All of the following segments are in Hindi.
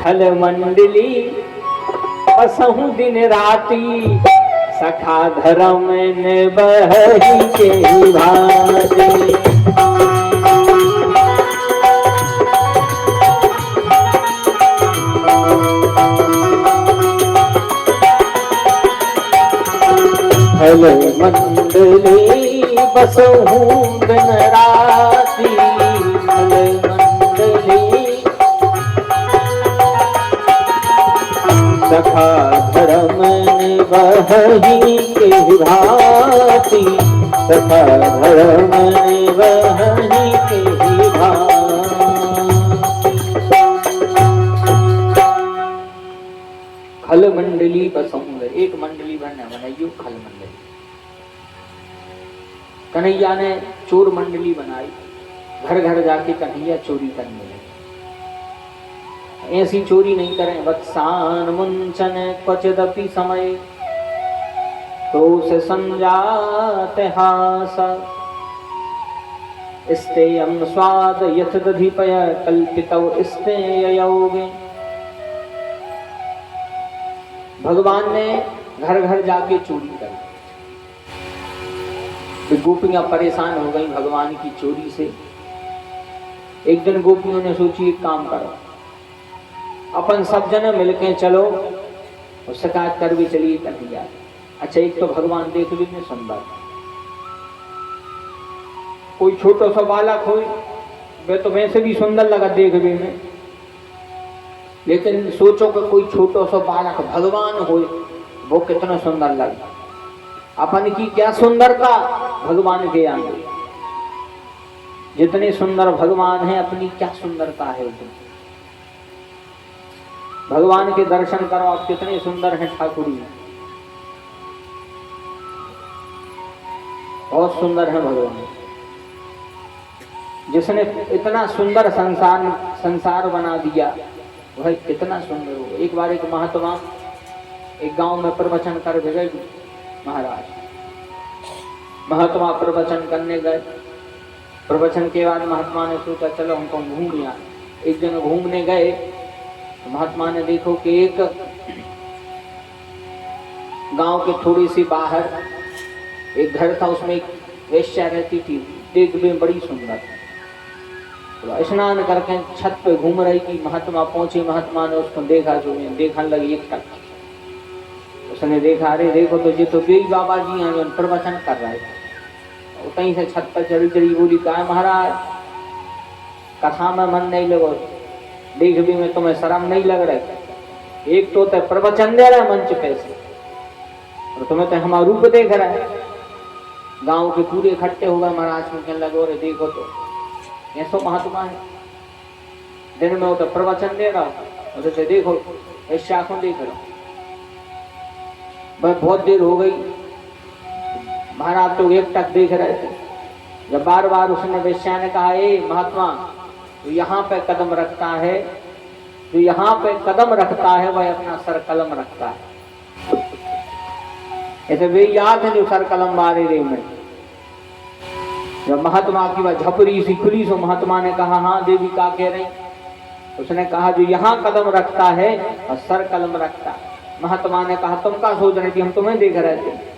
खल मंडली असहु दिन राती, सखा धर्म निबहि के भांति। खल मंडली बसहु दिन राती, खल मंडली सखा धर्म निबहि के भांति, सखा धर्म निबहि के भांति। खल मंडली बसंग, एक मंडली बनाइयो खल मंडली। कन्हैया ने चोर मंडली बनाई, घर घर जाके कन्हैया चोरी करने लगे। ऐसी चोरी नहीं करें। वत्सान मुंचन क्वचिदपि समय, क्रोश संजात हास, स्तेयं स्वाद यथ दधिपय कल्पितौ स्तेययोगे। भगवान ने घर घर जाके चोरी करी। गोपियां परेशान हो गई भगवान की चोरी से। एक दिन गोपियों ने सोची एक काम करो, अपन सब जने मिलके चलो और शिकायत कर भी चलिए कन्हैया। अच्छा, एक तो भगवान देखने में सुंदर, कोई छोटा सा बालक हो वे तो वैसे भी सुंदर लगा देखने में, लेकिन सोचो कि कोई छोटा सा बालक भगवान हो वो कितना सुंदर लगे। अपन की क्या सुंदरता भगवान के आगे, जितने सुंदर भगवान है अपनी क्या सुंदरता है उतनी। भगवान के दर्शन करो आप, कितने सुंदर हैं ठाकुर जी, बहुत सुंदर है भगवान। जिसने इतना सुंदर संसार बना दिया वह कितना सुंदर हो। एक बार एक महात्मा एक गांव में प्रवचन कर गए महाराज। महात्मा प्रवचन करने गए। प्रवचन के बाद महात्मा ने सोचा चलो हमको घूम आए। एक दिन घूमने गए तो महात्मा ने देखो कि एक गांव के थोड़ी सी बाहर एक घर था, उसमें एक वेश्या रहती थी, देखने में बड़ी सुंदर। तो स्नान करके छत पे घूम रही थी। महात्मा पहुंचे, महात्मा ने उसको देखा, जो देखने लगी एक तक। उसने देखा, अरे देखो तो ये तो बेई बाबा जी हैं जो प्रवचन कर रहे थे। कहीं से छत पर चढ़ी चढ़ी बोली, कहा महाराज कथा में मन नहीं लगो, देखने में तुम्हें शर्म नहीं लग रही। एक तो प्रवचन दे रहा है मंच पे से और तुम्हें तो हमारा रूप देख रहा है। गांव के पूरे इकट्ठे हो गए, महाराज को कहने लगे, अरे देखो तो ऐसा महात्मा है, दिन में वो तो प्रवचन दे रहा हो, तो देखो ऐसे आंखों देख रहा। बस बहुत देर हो गई, महाराज तो एक टक देख रहे थे। जब बार बार उसने वेश्या ने कहा, ए महात्मा तो यहाँ पे कदम रखता है, जो यहाँ पे कदम रखता है वह अपना सर कलम रखता है। ऐसे वे याद है जो सर कलम मारे रे में। जब महात्मा की वह झपरी सी खुली सो महात्मा ने कहा, हाँ देवी क्या कह रही? उसने कहा जो यहाँ कदम रखता है और सर कलम रखता है। महात्मा ने कहा तुम क्या सोच रही थी, हम तुम्हें देख रहे थे।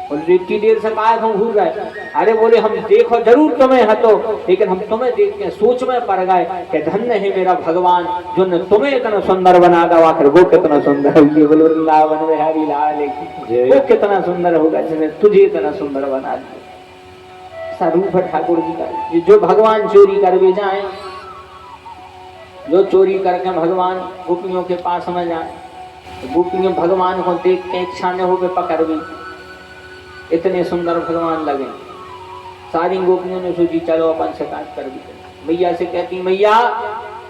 बोले इतनी देर से कहा हम भूल गए। अरे बोले हम देखो जरूर तुम्हें हतो, लेकिन हम तुम्हें देख के सोच में पड़ गए कि धन्य है मेरा भगवान जो ने तुम्हें इतना सुंदर बना दो। आखिर वो कितना सुंदर है, बोलो वृंदावन बिहारी लाल की, वो कितना सुंदर होगा जिसने तुझे इतना सुंदर बना दिया। स्वरूप है ठाकुर जी का। जो भगवान चोरी कर भी जाए, जो चोरी करके भगवान गोपियों के पास में जाए, तो गोपियों भगवान को देख के इच्छा न हो पकड़ भी, इतने सुंदर भगवान लगे। सारी गोपियों ने सोची चलो अपन शिकायत कर भी। मैया से कहती, मैया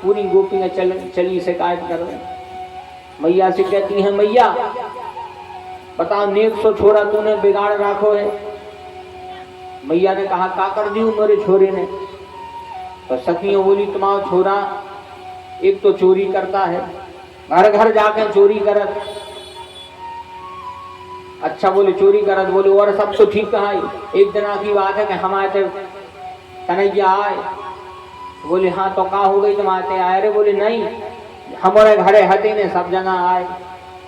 पूरी गोपियां चली शिकायत कर। मैया से कहती है, मैया बताओ नेक सो छोरा तूने बिगाड़ रखो है। मैया ने कहा का कर दी मेरे छोरे ने? तो सखियों बोली तुम्हारा छोरा एक तो चोरी करता है, घर घर जाके चोरी करत। अच्छा बोले चोरी करत, बोले और सब तो ठीक है। एक दिन की बात है कि हम आए थे, कन्हैया आए। बोले हाँ तो क्या हो गई तुम आते आए? अरे बोले नहीं, हमारे घरे हटे ने सब जगह आए,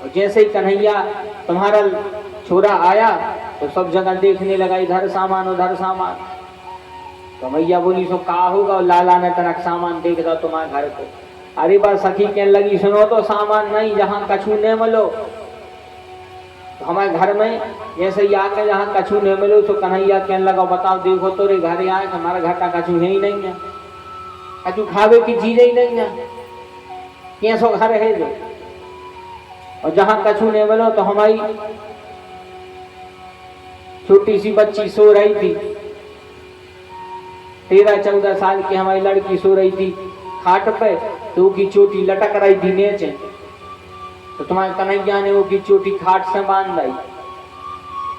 और जैसे ही कन्हैया तुम्हारा छोरा आया तो सब जगह देखने लगा, इधर सामान उधर सामान। तो मैया बोली सो का होगा, और लाला ने तनक सामान देख दो तुम्हारे घर को। अरे बार सखी कहने लगी सुनो तो सामान नहीं, जहाँ कछू न मिलो तो हमारे घर में जैसे ही आके जहाँ कछू न मिलो तो कन्हैया कहने लगा बताओ देखो तो रे घर आए हमारे घर का कछू है ही नहीं है, कछू खावे की चीज ही नहीं है, कैसो घर है जो। और जहाँ कछू न मिलो तो हमारी छोटी सी बच्ची सो रही थी, 13-14 साल की हमारी लड़की सो रही थी खाट पे, तो की चोटी लटक रही थी नीचे। तो तुम्हारे कन्हैया ने वो की चोटी खाट से बांध दी,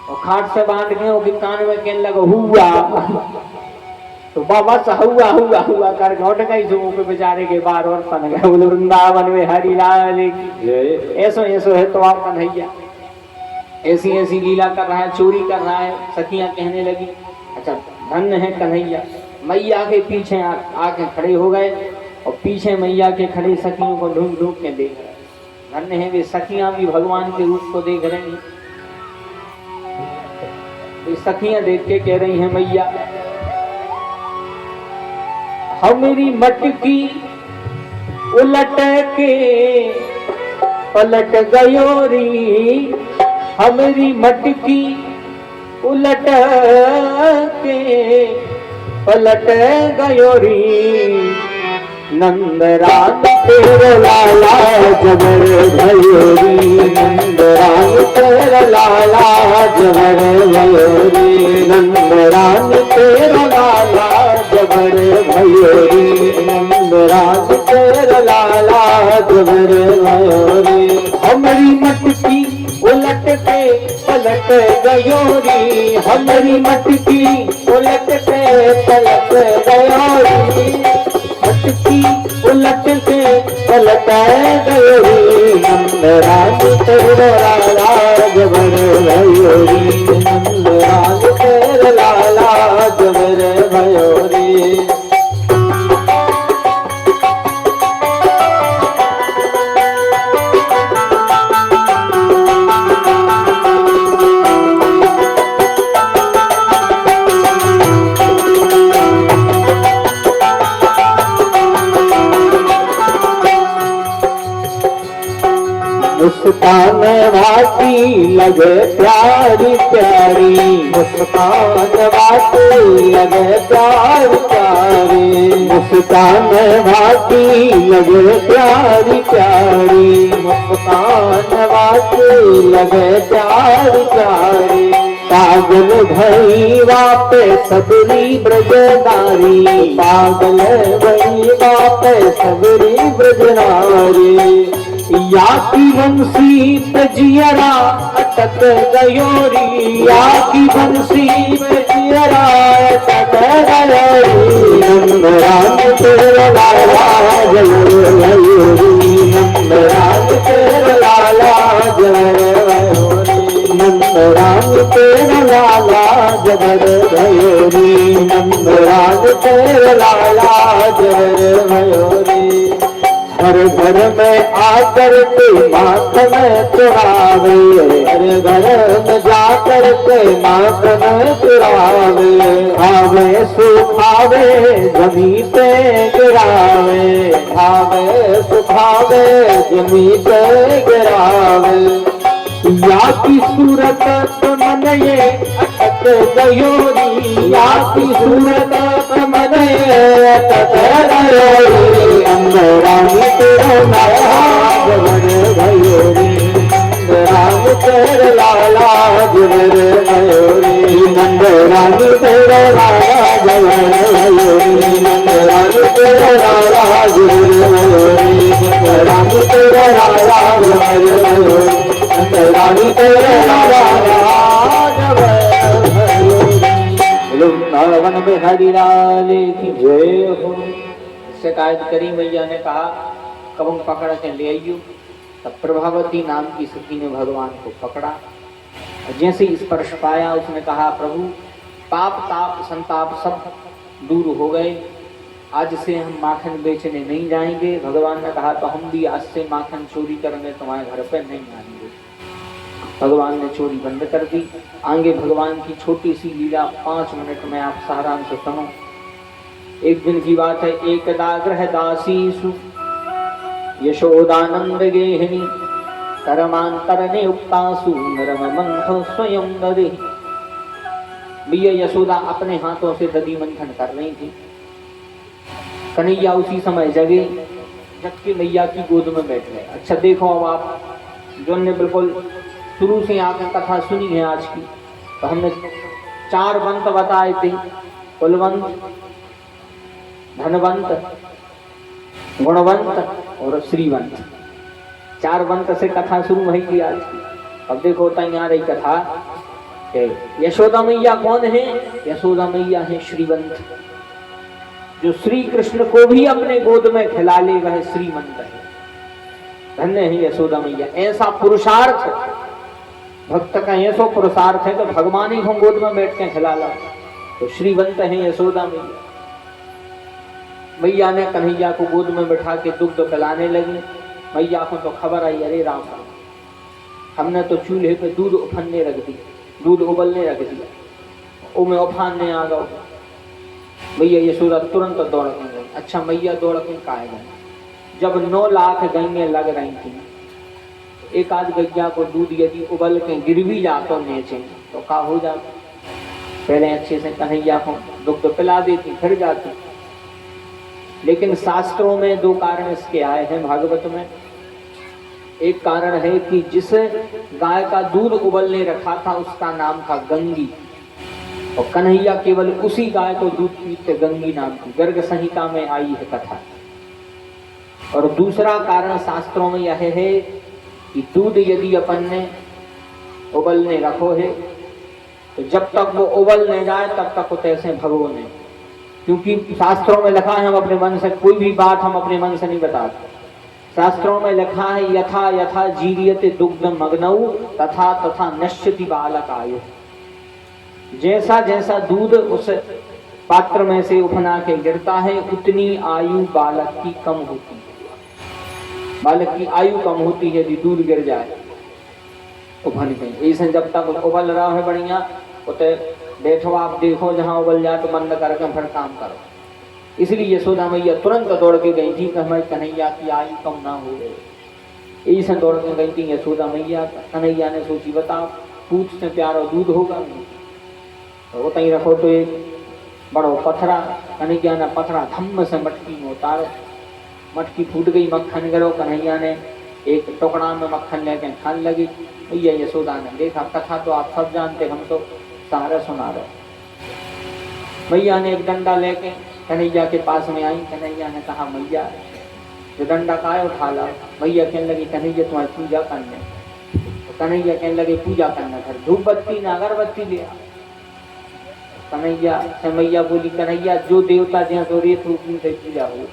और खाट से बांध के वो की कान में कहने लगा हुआ। तो बाबा सा हुआ हुआ हुआ कर घोट गई जो पे बेचारे के बार और पन गए। बोले वृंदावन में हरि लाल की। ऐसो ऐसो है तो आप कन्हैया ऐसी ऐसी लीला कर रहा है, चोरी कर रहा है। सखियां कहने लगी अच्छा धन्य है कन्हैया। मैया के पीछे आके खड़े हो गए, और पीछे मैया के खड़े सखियों को ढूंढ ढूंढ के देख रहे। धन्य है वे सखियां भी भगवान के रूप को देख रही। वे सखियां देख के कह रही हैं मैया हमारी मटकी उलट के पलट गयोरी, हमारी मटकी उलट के पलट गयोरी। नंदराम तेरे लाला जबर भयोरी, नंदराम तेरे लाला जबर भयोरी, नंदराम तेरे लाला जबर भयोरी, नंदराम तेरे लाला जबर भयोरी। हमारी मटकी उलट के पलट गयोरी, हमारी मटकी उलट के पलट गयोरी, मटकी उलट के पलट गयोरी। नंदराज तेरा लाला जबर भयोरी, नंदराज तेरा लाला जबर भयोरी। मुस्कान वाटी लगे प्यारी प्यारी, मुस्कान वाटी लगे प्यारी प्यारी, मुस्कान वाटी लगे प्यारी प्यारी, मुस्कान वाटी लगे प्यारी प्यारी। पागल भई वापे सबरी ब्रजनारी, पागल भई वापे सबरी ब्रजनारी। या की बंसी पे जियरा अटक गयोरी, या की बंसी पे जियरा अटक गयोरी। नंदराम तेरा लाला जबर भयोरी, नंदराम तेरा लाला जबर भयोरी, नंदराम तेरा लाला जबर भयोरी, नंदराम तेरा लाला जबर भयोरी। हर घर में आकर के माखन चुरावे, हर घर में जाकर के माखन चुरावे। आवे सुखावे जमी पे गिरावे, आवे सुखावे जमी पे गिरावे। या की सूरत मन ये अटक गयोरी, या की सूरत मन ये अटक गयोरी। नंदराम तेरा लाला जबर भयोरी, नंदराम तेरा लाला जबर भयोरी, नंदराम तेरा लाला जबर भयोरी, नंदराम तेरा लाला जबर भयोरी, नंदराम तेरा लाला जबर भयोरी, नंदराम तेरा लाला जबर भयोरी। वृंदावन में हरि लाल की जय हो। शिकायत करी मैया ने कहा कब हम पकड़ के ले आइयो। तब प्रभावती नाम की सखी ने भगवान को पकड़ा, और जैसे स्पर्श पाया उसने कहा प्रभु पाप ताप संताप सब दूर हो गए, आज से हम माखन बेचने नहीं जाएंगे। भगवान ने कहा तो हम भी आज से माखन चोरी करने तुम्हारे घर पे नहीं आएंगे। भगवान ने चोरी बंद कर दी। आगे भगवान की छोटी सी लीला 5 मिनट में आप सारांश से सुनो। एक दिन की बात है, एकदा गृहदासीषु यशोदानंद गेहिनी करमांतरने उक्तासु नरमंथ स्वयं ददे। भैया यशोदा अपने हाथों से दधी मंथन कर रही थी। कन्हैया उसी समय जगे, जग के मैया की गोद में बैठ गए। अच्छा देखो, अब आप जो ने बिल्कुल शुरू से आकर कथा सुनी है आज की, तो हमने 4 वंत बताए थे, कुलवंत, धनवंत, गुणवंत और श्रीवंत। 4 वंत से कथा शुरू हुई थी आज की। अब देखो तैयार रही कथा। यशोदा मैया कौन है? यशोदा मैया है श्रीवंत। जो श्री कृष्ण को भी अपने गोद में खिला ले वह श्रीमंत है। धन्य है यशोदा मैया। ऐसा पुरुषार्थ भक्त का, ऐसा पुरुषार्थ है तो भगवान ही को गोद में बैठ के खिला ला, तो श्रीवंत है यशोदा मैया। मैया ने कन्हैया को गोद में बैठा के दुग्ध पिलाने लगी। मैया को तो खबर आई, अरे राम राम, हमने तो चूल्हे पे दूध उफनने रख दी, दूध उबलने रख दिया, वो में उफानने आ गया। मैया यशोदा तुरंत दौड़ के गई। अच्छा मैया दौड़ के कहा गई? जब 9 लाख गैया लग रही थी, एक आध गैया को दूध यदि उबल के गिर भी जाता नीचे तो क्या हो जाता? पहले अच्छे से कन्हैया को दुग्ध पिला देती, फिर जाती। लेकिन शास्त्रों में 2 कारण इसके आए हैं भागवत में। एक कारण है कि जिस गाय का दूध उबलने रखा था उसका नाम था गंगी, और कन्हैया केवल उसी गाय को दूध पीते गंगी नाम की। गर्ग संहिता में आई है कथा। और दूसरा कारण शास्त्रों में यह है कि दूध यदि अपन ने उबलने रखो है तो जब तक वो उबल नहीं जाए तब तक उसे ऐसे भगो नहीं। क्योंकि शास्त्रों में लिखा है, हम अपने मन से कोई भी बात हम अपने मन से नहीं बताते। शास्त्रों में लिखा है, यथा यथा जीर्यते दुग्ध मग्नौ तथा तथा नश्यति बालक आयु। जैसा जैसा दूध उस पात्र में से उफना के गिरता है उतनी आयु बालक की कम होती है। बालक की आयु कम होती है यदि दूध गिर जाए उफन के। ऐसे जब तक उबल रहा है बढ़िया, उते बैठो आप, देखो जहां उबल जाए तो बंद करके फिर काम करो। इसलिए यशोदा मैया तुरंत दौड़ के गई थी कि हमारे कन्हैया की आयु कम ना हो गई। ऐसे दौड़ के गई थी यशोदा मैया। कन्हैया ने सोची, बताओ दूध से प्यारा दूध होगा नहीं, तो तई रखो तो एक बड़ो पथरा। कन्हैया ने पथरा धम्म से मटकी में उतारो, मटकी फूट गई, मक्खन गिरो। कन्हैया ने एक टुकड़ा में मक्खन लेके खाने लगी। मैया यशोदा ने देखा, कथा तो आप सब जानते, हम तो सारा सुना रहे। मैया ने एक डंडा लेके कन्हैया के पास में आई। कन्हैया ने कहा, मैया जो डंडा का है उठा लाओ। मैया कहने लगी, कन्हैया तुम्हारी पूजा करने। तो कन्हैया कहने लगे, पूजा करना फिर धूप बत्ती ना अगरबत्ती ले आओ। कन्हैया से मैया बोली, कन्हैया जो देवता जहाँ तो रेत रूप से पूजा हो।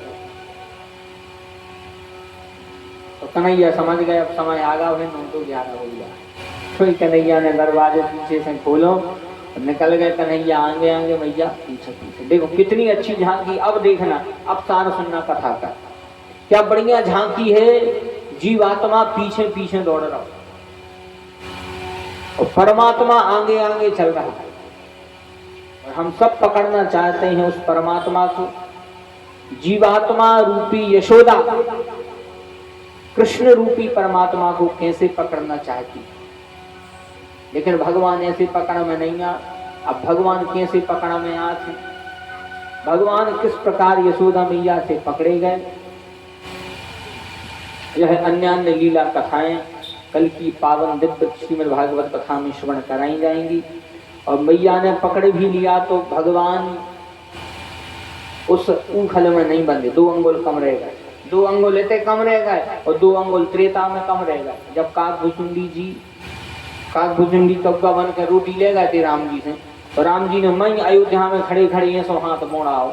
तो कन्हैया समझ गए अब समय आ गया है, 9 तो 11 हो गया। फिर कन्हैया ने दरवाजे पीछे से खोलो, निकल गए कन्हैया आगे आगे, मैया पीछे पीछे। देखो कितनी अच्छी झांकी। अब देखना, अब सार सुनना कथा का, क्या बढ़िया झांकी है। जीवात्मा पीछे पीछे दौड़ रहा और परमात्मा आगे आगे चल रहा है। और हम सब पकड़ना चाहते हैं उस परमात्मा को। जीवात्मा रूपी यशोदा कृष्ण रूपी परमात्मा को कैसे पकड़ना चाहती, लेकिन भगवान ऐसे पकड़ में नहीं आ। अब भगवान कैसे पकड़ में आते, भगवान किस प्रकार यशोदा मैया से पकड़े गए, यह अन्य लीला कथाएं कल की पावन दिव्य श्रीमद् भागवत कथा में श्रवण कराई जाएंगी। और मैया ने पकड़ भी लिया तो भगवान उस ऊखल में नहीं बंधे, 2 अंगुल कम रह गए। 2 अंगुल लेते कम रह गए और 2 अंगुल त्रेता में कम रह गए। जब काकभुजुंडी कब्बा बन के रोटी ले गए थे राम जी से, तो राम जी ने मैं अयोध्या में खड़े खड़े ये सो हाथ मोड़ाओ।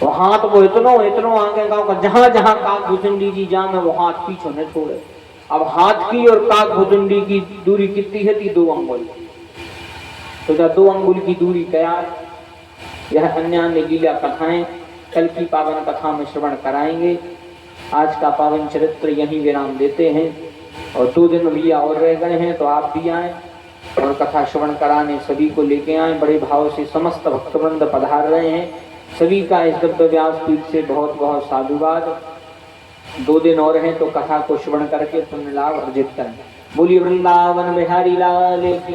वो हाथ वो इतनो आगे गाँव जहां जहां काकभुजुंडी जी जामे वो हाथ पीछे न छोड़े। अब हाथ की और काकभुजुंडी की दूरी कितनी है थी? 2 अंगुल। तो जब 2 अंगुल की दूरी तैयार, यह अन्य लीला कथाएं कल की पावन कथा में श्रवण कराएंगे। आज का पावन चरित्र यहीं विराम देते हैं और 2 दिन भैया और रह गए हैं, तो आप भी आए और कथा श्रवण कराने सभी को लेके आए। बड़े भाव से समस्त भक्तवृंद पधार रहे हैं, सभी का इस दिव्य व्यासपीठ से बहुत बहुत साधुवाद। 2 दिन और हैं तो कथा को श्रवण करके पुण्य लाभ अर्जित करें। बोलिए वृंदावन बिहारी लाल की।